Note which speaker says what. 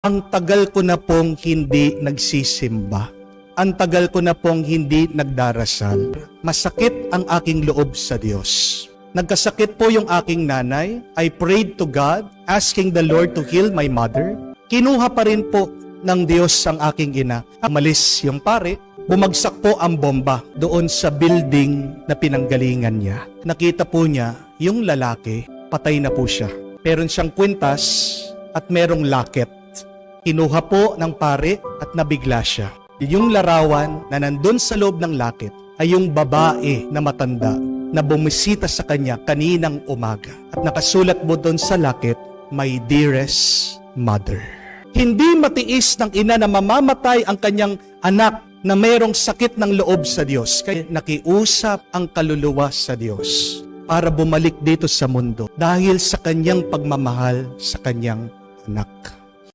Speaker 1: Ang tagal ko na pong hindi nagsisimba. Ang tagal ko na pong hindi nagdarasal. Masakit ang aking loob sa Diyos. Nagkasakit po yung aking nanay. I prayed to God, asking the Lord to heal my mother. Kinuha pa rin po ng Diyos ang aking ina. Umalis yung pare. Bumagsak po ang bomba doon sa building na pinanggalingan niya. Nakita po niya yung lalaki, patay na po siya. Meron siyang kwintas at merong locket. Kinuha po ng pare at nabigla siya. Yung larawan na nandun sa loob ng locket ay yung babae na matanda na bumisita sa kanya kaninang umaga. At nakasulat mo doon sa locket, "My dearest mother." Hindi matiis ng ina na mamamatay ang kanyang anak na mayroong sakit ng loob sa Diyos. Kaya nakiusap ang kaluluwa sa Diyos para bumalik dito sa mundo dahil sa kanyang pagmamahal sa kanyang anak.